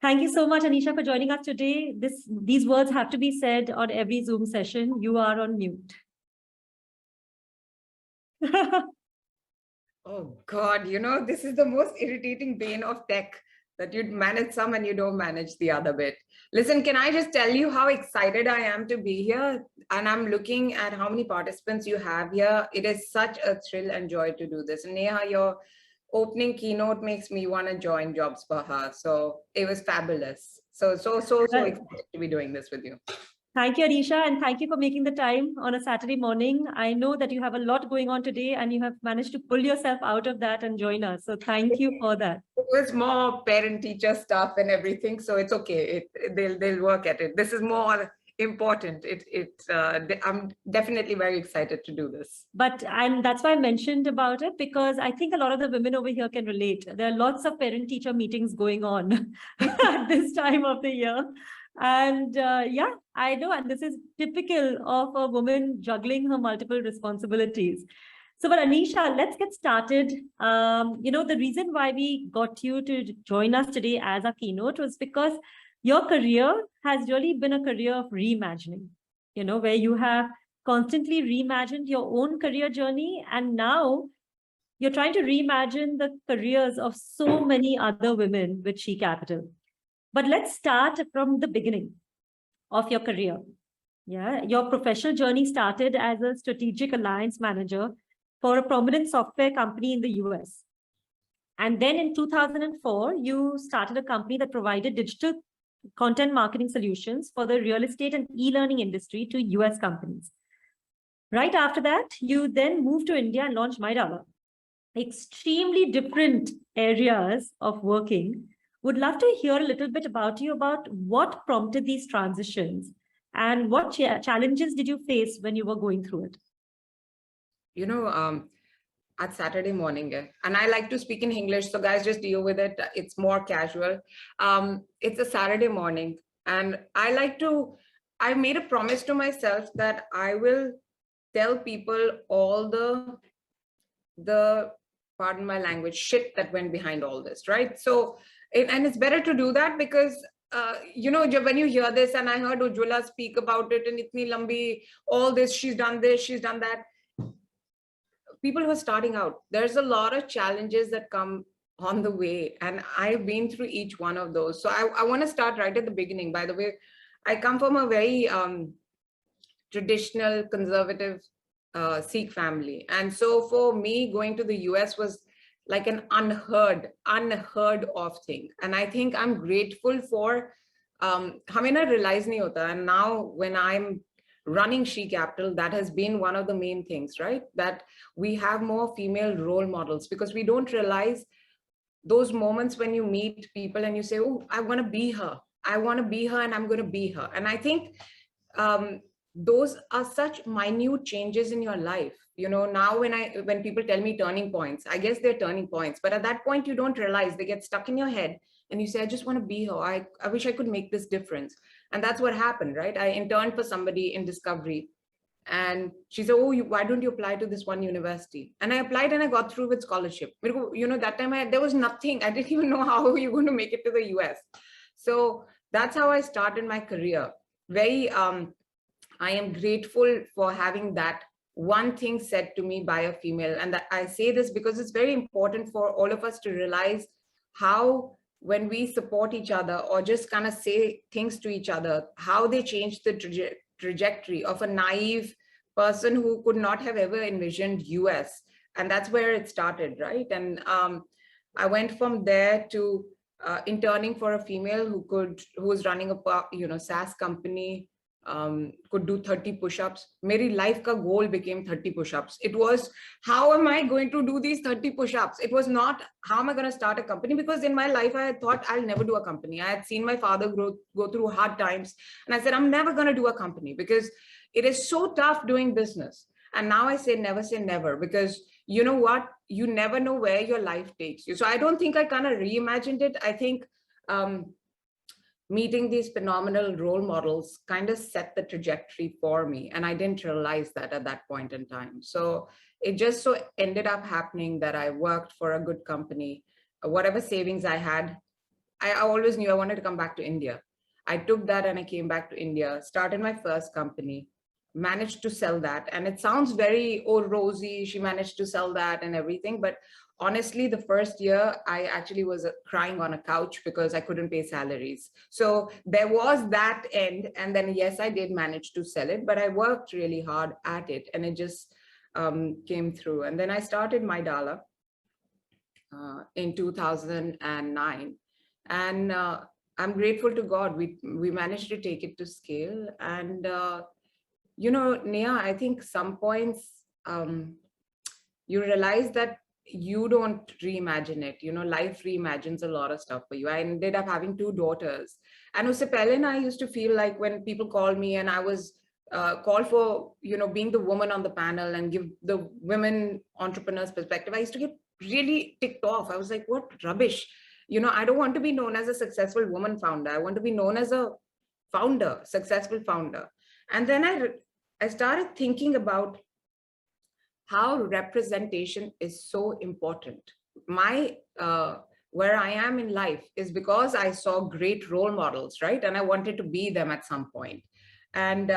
Thank you so much, Anisha, for joining us today. These words have to be said on every Zoom session. You are on mute. Oh God, this is the most irritating bane of tech, that you manage some and you don't manage the other bit. Listen, can I just tell you how excited I am to be here? And I'm looking at how many participants you have here. It is such a thrill and joy to do this. And Neha, your opening keynote makes me want to join JobsForHer. So it was fabulous. So excited to be doing this with you. Thank you, Anisha, and thank you for making the time on a Saturday morning. I know that you have a lot going on today and you have managed to pull yourself out of that and join us. So thank you for that. It was more parent-teacher stuff and everything, so it's okay. They'll work at it. This is more important. I'm definitely very excited to do this. And that's why I mentioned about it, because I think a lot of the women over here can relate. There are lots of parent-teacher meetings going on at this time of the year. And yeah, I know. And this is typical of a woman juggling her multiple responsibilities. So, but Anisha, let's get started. The reason why we got you to join us today as a keynote was because your career has really been a career of reimagining, where you have constantly reimagined your own career journey. And now you're trying to reimagine the careers of so many other women with She Capital. But let's start from the beginning of your career. Yeah, your professional journey started as a strategic alliance manager for a prominent software company in the US. And then in 2004, you started a company that provided digital content marketing solutions for the real estate and e-learning industry to US companies. Right after that, you then moved to India and launched MyDava. Extremely different areas of working. Would love to hear a little bit about you, about what prompted these transitions and what challenges did you face when you were going through it? At Saturday morning, and I like to speak in English, so guys, just deal with it. It's more casual. It's a Saturday morning, and I made a promise to myself that I will tell people all the pardon my language, shit that went behind all this, right? So, and it's better to do that because when you hear this, and I heard Ujjwala speak about it, and itni lambi, all this, she's done this, she's done that. People who are starting out, there's a lot of challenges that come on the way, and I've been through each one of those. So I want to start right at the beginning. By the way, I come from a very traditional, conservative Sikh family. And so for me, going to the US was like an unheard of thing. And I think I'm grateful for, hame na realize nahi hota. And now when I'm running She Capital, that has been one of the main things, right? That we have more female role models, because we don't realize those moments when you meet people and you say, oh, I want to be her. I want to be her, and I'm going to be her. And I think those are such minute changes in your life. Now when people tell me turning points, I guess they're turning points, but at that point you don't realize. They get stuck in your head and you say, I just want to be her. I wish I could make this difference. And that's what happened, right? I interned for somebody in Discovery, and she said, oh, why don't you apply to this one university? And I applied and I got through with scholarship. That time there was nothing. I didn't even know how you're going to make it to the US. So that's how I started my career. I am grateful for having that one thing said to me by a female. And that I say this because it's very important for all of us to realize how, when we support each other or just kind of say things to each other, how they change the trajectory of a naive person who could not have ever envisioned US. And that's where it started, right? And I went from there to interning for a female who was running a SaaS company, could do 30 push-ups. My life ka goal became 30 push-ups. It was, how am I going to do these 30 push-ups? It was not, how am I going to start a company? Because in my life, I had thought I'll never do a company. I had seen my father go through hard times. And I said, I'm never going to do a company because it is so tough doing business. And now I say never, because you know what? You never know where your life takes you. So I don't think I kind of reimagined it. I think meeting these phenomenal role models kind of set the trajectory for me. And I didn't realize that at that point in time. So it just so ended up happening that I worked for a good company. Whatever savings I had, I always knew I wanted to come back to India. I took that and I came back to India, started my first company, managed to sell that. And it sounds very, oh, rosy, she managed to sell that and everything. But honestly, the first year, I actually was crying on a couch because I couldn't pay salaries. So there was that end. And then, yes, I did manage to sell it, but I worked really hard at it and it just came through. And then I started MyDala in 2009. And I'm grateful to God, we managed to take it to scale. And, you know, Neha, I think some points you realize that you don't reimagine it. You know, life reimagines a lot of stuff for you. I ended up having 2 daughters. And usse pehle I used to feel like when people call me and I was called for, you know, being the woman on the panel and give the women entrepreneurs perspective, I used to get really ticked off. I was like, what rubbish. You know, I don't want to be known as a successful woman founder. I want to be known as a founder, successful founder. And then I started thinking about how representation is so important. My where I am in life is because I saw great role models, right? And I wanted to be them at some point. And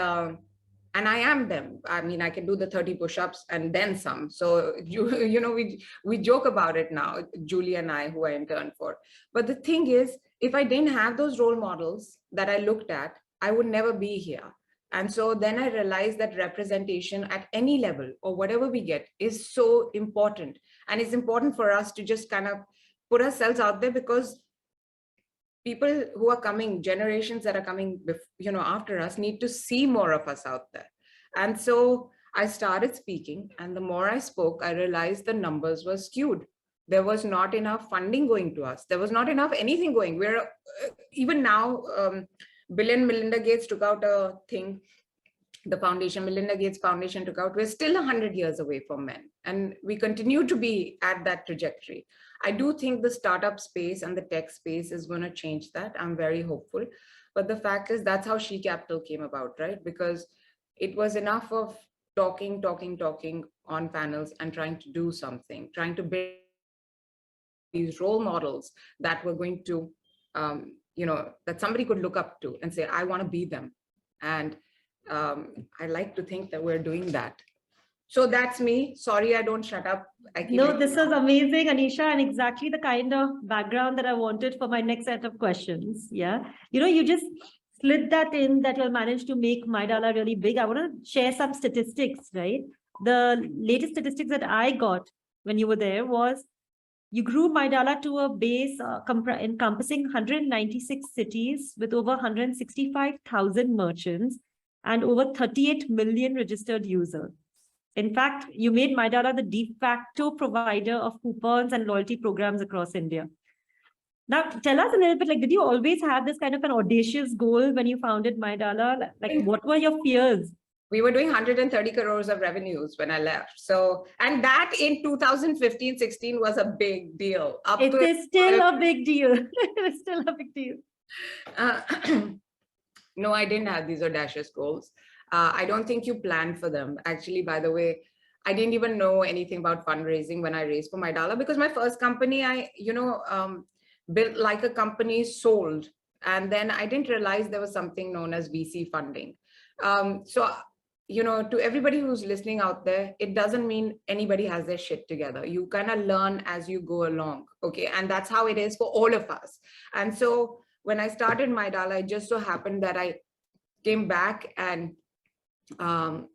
I am them. I mean, I can do the 30 push-ups and then some. So you know, we joke about it now, Julie and I, who I interned for. But the thing is, if I didn't have those role models that I looked at, I would never be here. And so then I realized that representation at any level or whatever we get is so important. And it's important for us to just kind of put ourselves out there, because people who are coming, generations that are coming, you know, after us, need to see more of us out there. And so I started speaking, and the more I spoke, I realized the numbers were skewed. There was not enough funding going to us. There was not enough anything going. We're even now, Bill and Melinda Gates took out a thing, the foundation, Melinda Gates Foundation took out, we're still 100 years away from men. And we continue to be at that trajectory. I do think the startup space and the tech space is going to change that. I'm very hopeful. But the fact is, that's how She Capital came about, right? Because it was enough of talking on panels and trying to do something, trying to build these role models that were going to, you know, that somebody could look up to and say, I want to be them. And I like to think that we're doing that. So that's me. Sorry, I don't shut up. No, this was amazing, Anisha, and exactly the kind of background that I wanted for my next set of questions. Yeah. You know, you just slid that in, that you'll manage to make MyDala really big. I want to share some statistics, right? The latest statistics that I got when you were there was you grew MyDala to a base encompassing 196 cities with over 165,000 merchants and over 38 million registered users. In fact, you made MyDala the de facto provider of coupons and loyalty programs across India. Now, tell us a little bit, like, did you always have this kind of an audacious goal when you founded MyDala? Like, what were your fears? We were doing 130 crores of revenues when I left. So, and that in 2015-16 was a big deal. It is still a big deal. It is still a big deal. No, I didn't have these audacious goals. I don't think you planned for them. Actually, by the way, I didn't even know anything about fundraising when I raised for MyDala, because my first company, I, you know, built like a company, sold. And then I didn't realize there was something known as VC funding. So, you know, to everybody who's listening out there, it doesn't mean anybody has their shit together. You kind of learn as you go along. Okay. And that's how it is for all of us. And so when I started MyDala, it just so happened that I came back and,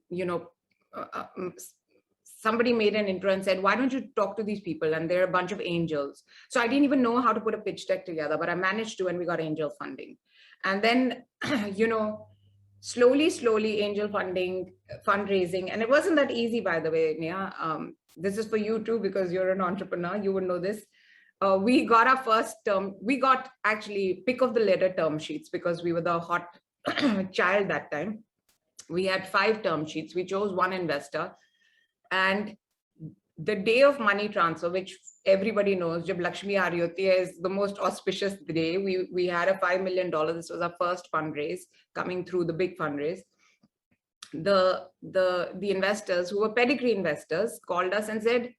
you know, somebody made an intro and said, why don't you talk to these people? And they're a bunch of angels. So I didn't even know how to put a pitch deck together, but I managed to, and we got angel funding. And then, you know, slowly angel funding, fundraising. And it wasn't that easy, by the way, Neha. This is for you too, because you're an entrepreneur, you would know this. We got our first term, we got actually pick of the litter term sheets because we were the hot child that time. We had 5 term sheets. We chose one investor, and the day of money transfer, which everybody knows, Jab Lakshmi aa rahi hoti hai, is the most auspicious day. We had a $5 million. This was our first fundraise coming through, the big fundraise. The investors, who were pedigree investors, called us and said,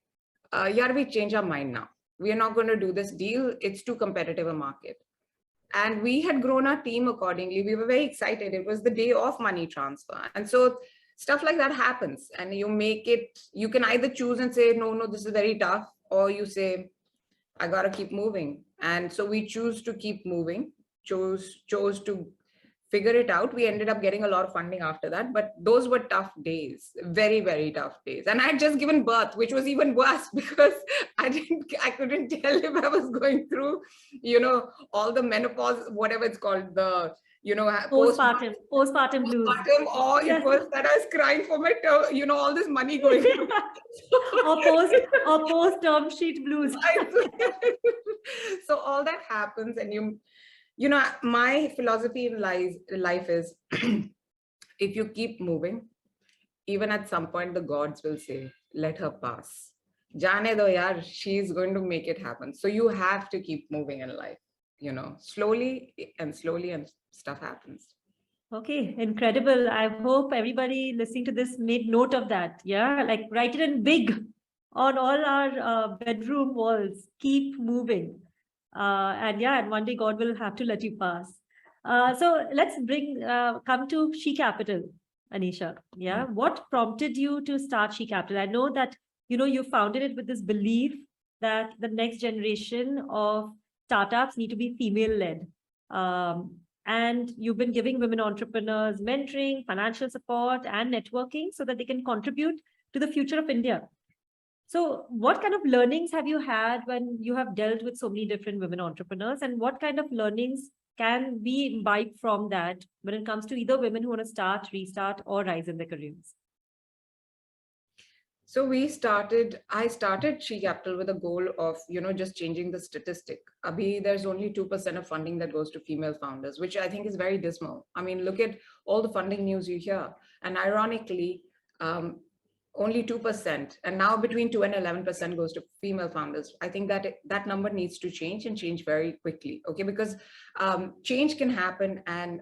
"Yaar, we change our mind now. We are not going to do this deal. It's too competitive a market." And we had grown our team accordingly. We were very excited. It was the day of money transfer. And so stuff like that happens. And you make it, you can either choose and say, no, this is very tough. Or you say, I got to keep moving. And so we choose to keep moving, chose to figure it out. We ended up getting a lot of funding after that, but those were tough days, very, very tough days. And I had just given birth, which was even worse because I couldn't tell if I was going through, all the menopause, whatever it's called, the, postpartum blues. Or it was that I was crying for my, all this money going through. or post term sheet blues. So all that happens, and my philosophy in life is, if you keep moving, even at some point, the gods will say, let her pass. Jaane do yaar, she's going to make it happen. So you have to keep moving in life, slowly and stuff happens. Okay, incredible. I hope everybody listening to this made note of that. Yeah, like write it in big on all our bedroom walls. Keep moving. And one day God will have to let you pass. So let's come to She Capital, Anisha. Yeah, what prompted you to start She Capital? I know that, you founded it with this belief that the next generation of startups need to be female-led. And you've been giving women entrepreneurs mentoring, financial support, and networking so that they can contribute to the future of India. So what kind of learnings have you had when you have dealt with so many different women entrepreneurs, and what kind of learnings can we imbibe from that when it comes to either women who want to start, restart, or rise in their careers? So I started She Capital with a goal of, just changing the statistic. Abhi, there's only 2% of funding that goes to female founders, which I think is very dismal. I mean, look at all the funding news you hear. And ironically, only 2%, and now between 2 and 11% goes to female founders. I think that number needs to change, and change very quickly. Okay, because change can happen, and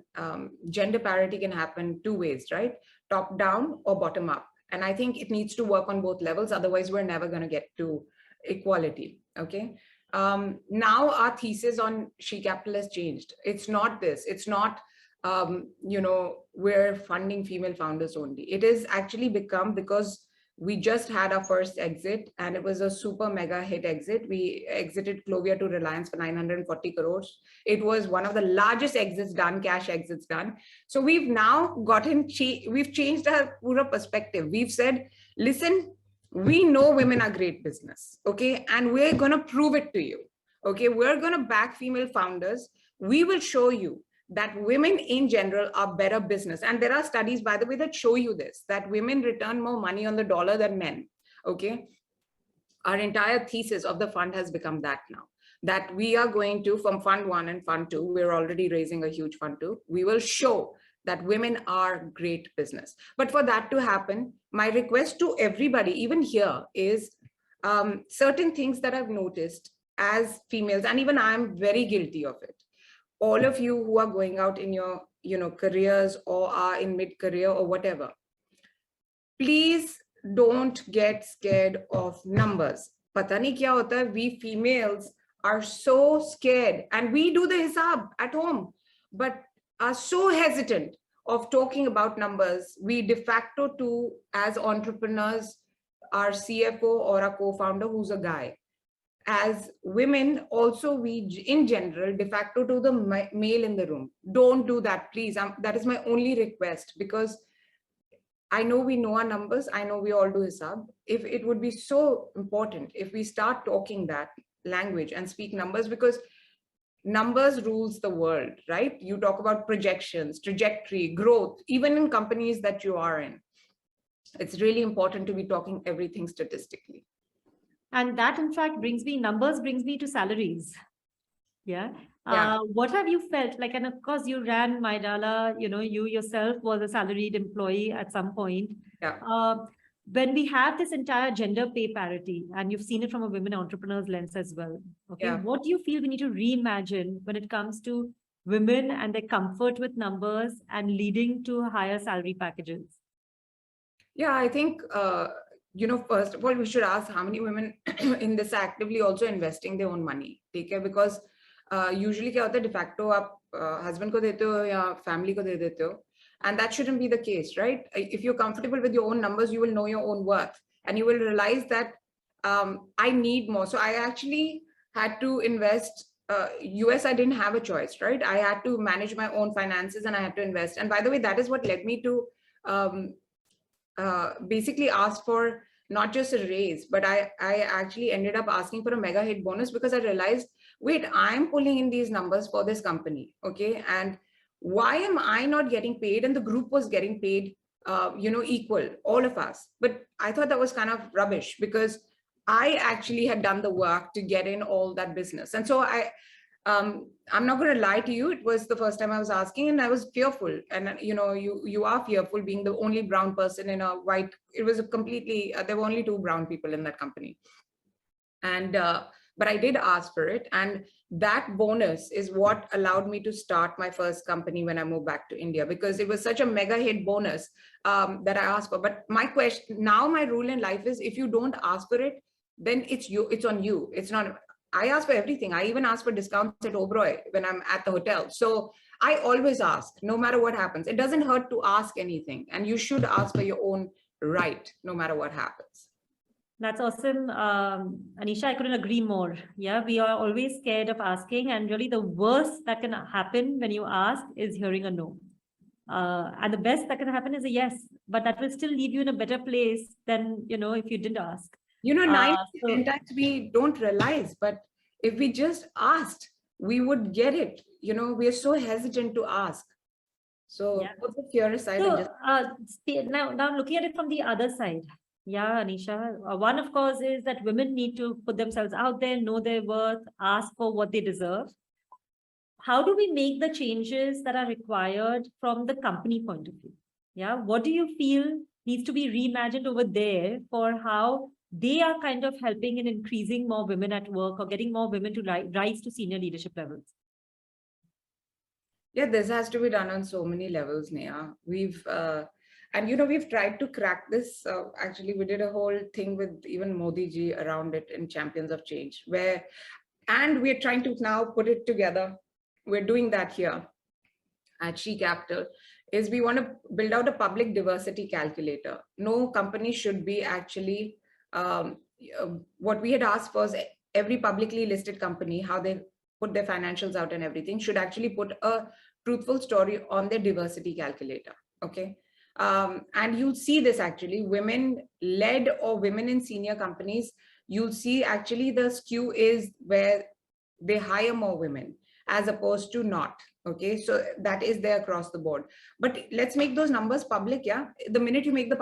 gender parity can happen two ways, right? Top down or bottom up. And I think it needs to work on both levels. Otherwise, we're never going to get to equality. Okay. Now our thesis on She Capital has changed. It's not this. It's not, we're funding female founders only. It is actually become, because we just had our first exit, and it was a super mega hit exit. We exited Clovia to Reliance for 940 crores. It was one of the largest exits done, cash exits done. So we've now we've changed our pura perspective. We've said, listen, we know women are great business, okay? And we're going to prove it to you, okay? We're going to back female founders. We will show you that women in general are better business. And there are studies, by the way, that show you this, that women return more money on the dollar than men, okay? Our entire thesis of the fund has become that now, that we are going to, from fund 1 and fund 2, we're already raising a huge fund 2, we will show that women are great business. But for that to happen, my request to everybody, even here, is certain things that I've noticed as females, and even I'm very guilty of it. All of you who are going out in your, careers, or are in mid-career or whatever, please don't get scared of numbers. Pata nahi kya hota hai, we females are so scared, and we do the hisab at home, but are so hesitant of talking about numbers. We de facto to, as entrepreneurs, our CFO or a co-founder who's a guy. As women, also we in general de facto to the male in the room. Don't do that, please. That is my only request, because I know we know our numbers. I know we all do hisab. If it would be so important if we start talking that language and speak numbers, because numbers rules the world, right? You talk about projections, trajectory, growth, even in companies that you are in. It's really important to be talking everything statistically. And that, in fact, brings me to salaries. Yeah. Yeah. What have you felt like? And of course, you ran Maidala, you yourself was a salaried employee at some point. Yeah. when we have this entire gender pay parity, and you've seen it from a women entrepreneurs lens as well, okay, Yeah. what do you feel we need to reimagine when it comes to women and their comfort with numbers and leading to higher salary packages? Yeah, I think, first of all, we should ask how many women in this are actively also investing their own money. Take care, because usually क्या होता है, de facto आप husband को देते हो या family को दे देते हो. And that shouldn't be the case, right? If you're comfortable with your own numbers, you will know your own worth, and you will realize that I need more. So I actually had to invest. US, I didn't have a choice, right? I had to manage my own finances and I had to invest. And by the way, that is what led me to basically ask for not just a raise, but I actually ended up asking for a mega hit bonus, because I realized, wait, I'm pulling in these numbers for this company, okay? And why am I not getting paid? And the group was getting paid, equal, all of us. But I thought that was kind of rubbish, because I actually had done the work to get in all that business. And so I'm not going to lie to you. It was the first time I was asking, and I was fearful. And you are fearful being the only brown person in a white. It was a completely. There were only 2 brown people in that company, and but I did ask for it, and that bonus is what allowed me to start my first company when I moved back to India, because it was such a mega hit bonus that I asked for. But my question now, my rule in life is, if you don't ask for it, then it's you. It's on you. It's not. I ask for everything. I even ask for discounts at Oberoi when I'm at the hotel. So I always ask, no matter what happens. It doesn't hurt to ask anything. And you should ask for your own right, no matter what happens. That's awesome. Anisha, I couldn't agree more. Yeah, we are always scared of asking. And really, the worst that can happen when you ask is hearing a no. And the best that can happen is a yes, but that will still leave you in a better place than, if you didn't ask. 9 10 times we don't realize, but if we just asked, we would get it. We are so hesitant to ask. So put the fear aside. So now looking at it from the other side. Yeah, Anisha. One, of course, is that women need to put themselves out there, know their worth, ask for what they deserve. How do we make the changes that are required from the company point of view? Yeah, what do you feel needs to be reimagined over there for how they are kind of helping in increasing more women at work or getting more women to rise to senior leadership levels? Yeah, this has to be done on so many levels, Neha. We've tried to crack this. Actually, we did a whole thing with even Modi ji around it in Champions of Change, and we're trying to now put it together. We're doing that here at She Capital. Is we want to build out a public diversity calculator. No company should be actually what we had asked was every publicly listed company, how they put their financials out and everything, should actually put a truthful story on their diversity calculator. Okay. And you'll see this actually, women led or women in senior companies, you'll see actually the skew is where they hire more women as opposed to not. Okay, so that is there across the board. But let's make those numbers public. Yeah, the minute you make it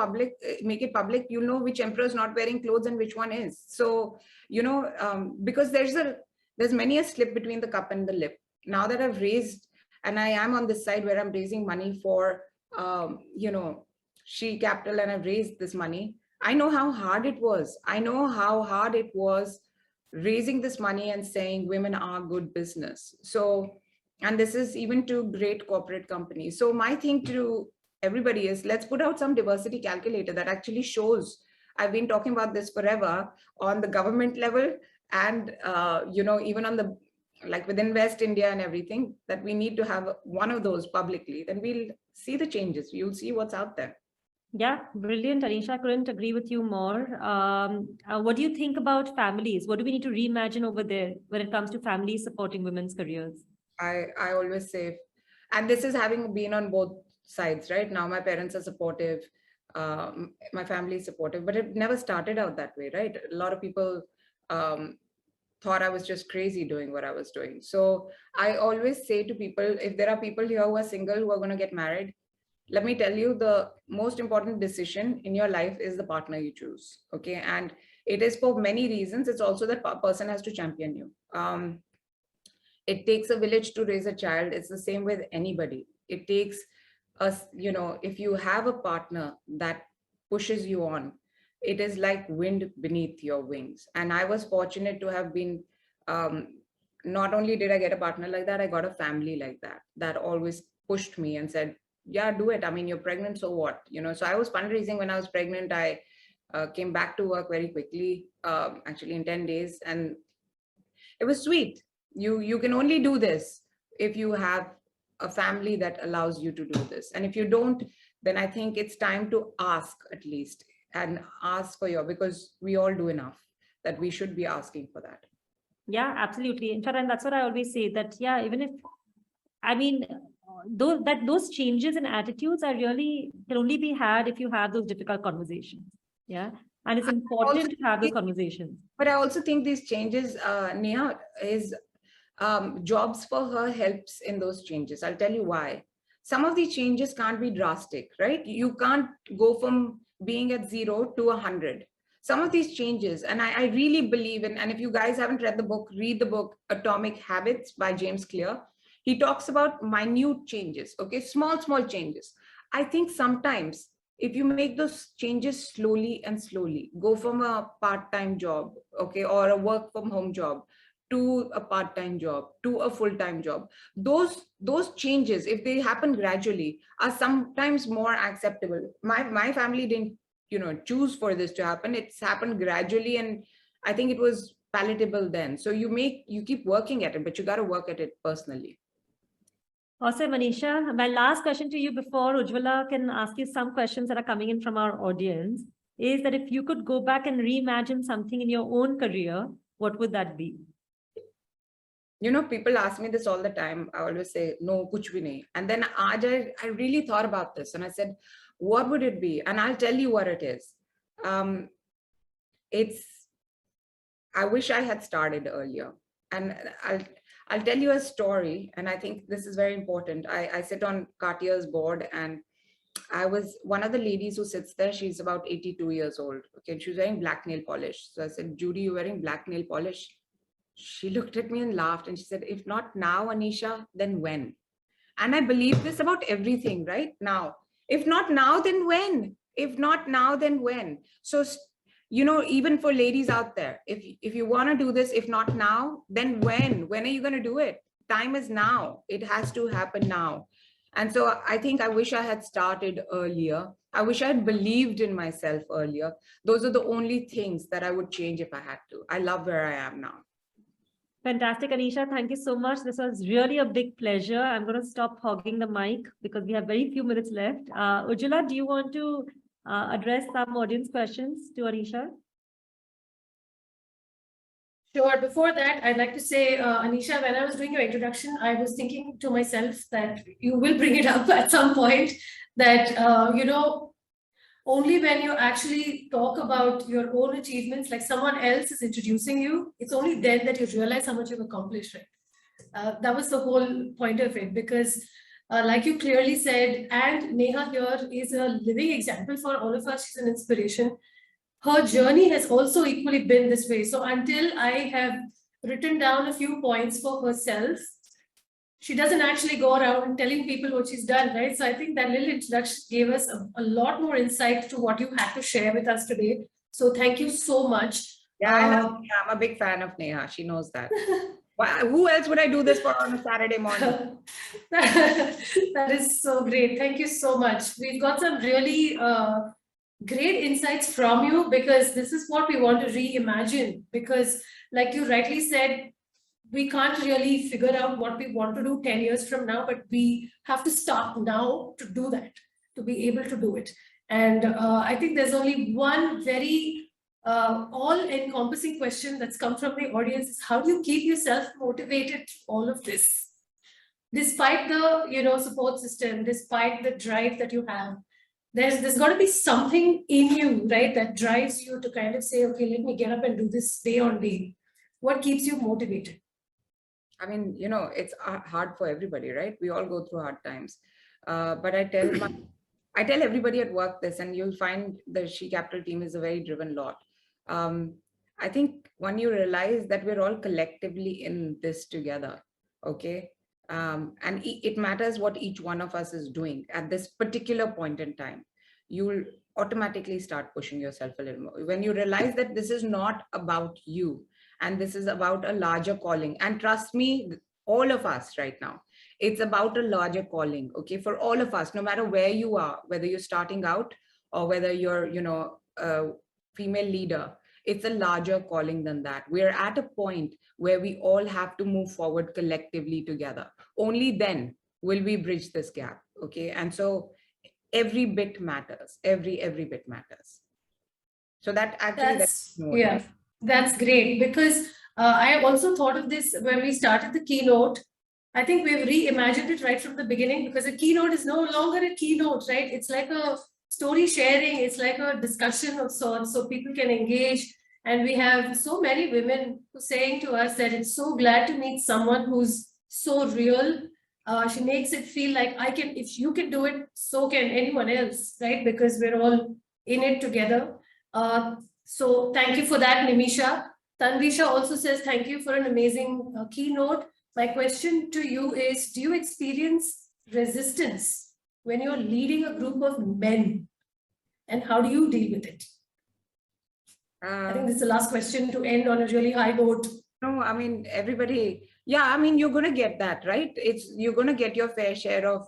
public, you'll know which emperor is not wearing clothes and which one is. So because there's many a slip between the cup and the lip. Now that I've raised, and I am on this side where I'm raising money for She Capital, and I've raised this money, I know how hard it was. I know how hard it was raising this money and saying women are good business. So, and this is even to great corporate companies. So my thing to everybody is, let's put out some diversity calculator that actually shows. I've been talking about this forever on the government level, and even on the within West India and everything, that we need to have one of those publicly. Then we'll see the changes. You'll see what's out there. Yeah, brilliant, Anisha. I couldn't agree with you more. What do you think about families? What do we need to reimagine over there when it comes to families supporting women's careers? I always say, and this is having been on both sides, right? Now my parents are supportive, my family is supportive, but it never started out that way, right? A lot of people thought I was just crazy doing what I was doing. So I always say to people, if there are people here who are single, who are going to get married, let me tell you, the most important decision in your life is the partner you choose. Okay. And it is for many reasons. It's also that person has to champion you. It takes a village to raise a child. It's the same with anybody. It takes us, if you have a partner that pushes you on, it is like wind beneath your wings. And I was fortunate to have been, not only did I get a partner like that, I got a family like that, that always pushed me and said, yeah, do it. I mean, you're pregnant, so what? You know, so I was fundraising when I was pregnant. I came back to work very quickly, actually in 10 days. And it was sweet. You can only do this if you have a family that allows you to do this. And if you don't, then I think it's time to ask, at least, and ask for because we all do enough that we should be asking for that. Yeah, absolutely. In fact, and that's what I always say, that, yeah, even if, I mean, those changes in attitudes are really can only be had if you have those difficult conversations. Yeah. And it's important to have those conversations. But I also think these changes, Neha, is JobsForHer helps in those changes. I'll tell you why. Some of these changes can't be drastic, right? You can't go from being at 0 to 100. Some of these changes, and I really believe in, and if you guys haven't read the book, read the book Atomic Habits by James Clear. He talks about minute changes, okay? Small changes. I think sometimes if you make those changes slowly and slowly, go from a part-time job, okay, or a work from home job, to a part-time job, to a full-time job, those changes, if they happen gradually, are sometimes more acceptable. My family didn't, choose for this to happen. It's happened gradually, and I think it was palatable then. So you keep working at it, but you got to work at it personally. Awesome, Anisha. My last question to you before Ujjwala can ask you some questions that are coming in from our audience is that if you could go back and reimagine something in your own career, what would that be? People ask me this all the time. I always say, no, kuch bhi nahi. And then I really thought about this and I said, what would it be? And I'll tell you what it is. I wish I had started earlier. And I'll tell you a story. And I think this is very important. I sit on Cartier's board, and I was one of the ladies who sits there. She's about 82 years old. Okay. And she was wearing black nail polish. So I said, Judy, you're wearing black nail polish? She looked at me and laughed and she said, if not now, Anisha, then when? And I believe this about everything right now. If not now, then when? If not now, then when? So, even for ladies out there, if you want to do this, if not now, then when? When are you going to do it? Time is now. It has to happen now. And so I think I wish I had started earlier. I wish I had believed in myself earlier. Those are the only things that I would change if I had to. I love where I am now. Fantastic, Anisha. Thank you so much. This was really a big pleasure. I'm going to stop hogging the mic because we have very few minutes left. Ujjwala, do you want to address some audience questions to Anisha? Sure. Before that, I'd like to say, Anisha, when I was doing your introduction, I was thinking to myself that you will bring it up at some point, that, only when you actually talk about your own achievements, like someone else is introducing you, it's only then that you realize how much you've accomplished, right? That was the whole point of it, because like you clearly said, and Neha here is a living example for all of us. She's an inspiration. Her journey has also equally been this way. So until I have written down a few points for herself, she doesn't actually go around telling people what she's done, right? So I think that little introduction gave us a lot more insight to what you had to share with us today. So thank you so much. Yeah, I'm a big fan of Neha. She knows that. Who else would I do this for on a Saturday morning? That is so great. Thank you so much. We've got some really great insights from you, because this is what we want to reimagine. Because like you rightly said, we can't really figure out what we want to do 10 years from now, but we have to start now to do that, to be able to do it. And I think there's only one very all-encompassing question that's come from the audience is, how do you keep yourself motivated through all of this? Despite the support system, despite the drive that you have, there's got to be something in you, right, that drives you to kind of say, okay, let me get up and do this day on day. What keeps you motivated? I mean, it's hard for everybody, right? We all go through hard times. But I tell everybody at work this, and you'll find the She Capital team is a very driven lot. I think when you realize that we're all collectively in this together, okay? And it matters what each one of us is doing at this particular point in time. automatically start pushing yourself a little more. When you realize that this is not about you and this is about a larger calling, and trust me, all of us right now, it's about a larger calling, okay, for all of us, no matter where you are, whether you're starting out or whether you're, a female leader, it's a larger calling than that. We're at a point where we all have to move forward collectively together. Only then will we bridge this gap, okay? And so every bit matters, every bit matters. So that actually, that's great, because I also thought of this when we started the keynote. I think we've reimagined it right from the beginning, because a keynote is no longer a keynote, right? It's like a story sharing, it's like a discussion of sorts, so people can engage. And we have so many women who saying to us that it's so glad to meet someone who's so real. She makes it feel like if you can do it, so can anyone else, right? Because we're all in it together. So thank you for that, Nimisha. Tanvisha also says, thank you for an amazing keynote. My question to you is, do you experience resistance when you're leading a group of men? And how do you deal with it? I think this is the last question to end on a really high note. No, I mean, everybody, yeah, I mean, you're going to get that, right? You're going to get your fair share of,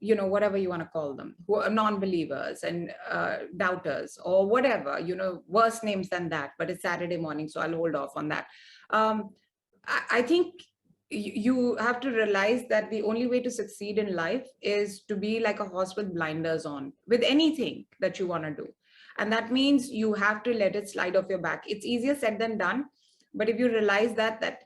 whatever you want to call them, who are non-believers and doubters or whatever, worse names than that, but it's Saturday morning, so I'll hold off on that. I think you have to realize that the only way to succeed in life is to be like a horse with blinders on with anything that you want to do. And that means you have to let it slide off your back. It's easier said than done. But if you realize that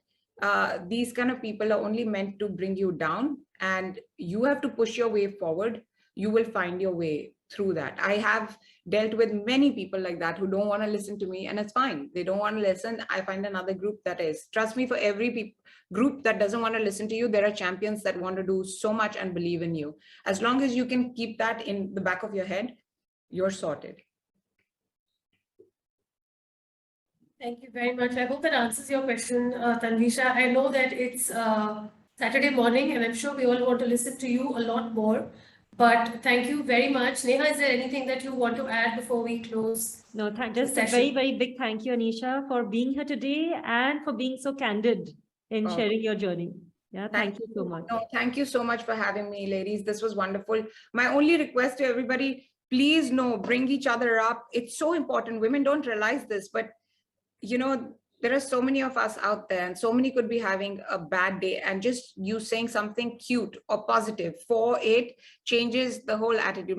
these kind of people are only meant to bring you down and you have to push your way forward, you will find your way through that. I have dealt with many people like that who don't want to listen to me, and it's fine. They don't want to listen. I find another group that is. Trust me, for every group that doesn't want to listen to you, there are champions that want to do so much and believe in you. As long as you can keep that in the back of your head, you're sorted. Thank you very much. I hope that answers your question, Tanvisha. I know that it's Saturday morning, and I'm sure we all want to listen to you a lot more. But thank you very much. Neha, is there anything that you want to add before we close? No, just a very, very big thank you, Anisha, for being here today and for being so candid in sharing your journey. Yeah, thank you so much. No, thank you so much for having me, ladies. This was wonderful. My only request to everybody, please bring each other up. It's so important. Women don't realize this, but there are so many of us out there, and so many could be having a bad day, and just you saying something cute or positive for it changes the whole attitude.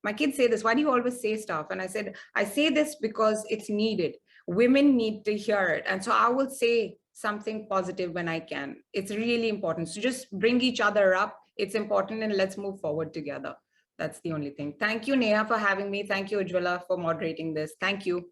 My kids say this, why do you always say stuff? And I said, I say this because it's needed. Women need to hear it. And so I will say something positive when I can. It's really important. So just bring each other up. It's important, and let's move forward together. That's the only thing. Thank you, Neha, for having me. Thank you, Ujjwala, for moderating this. Thank you.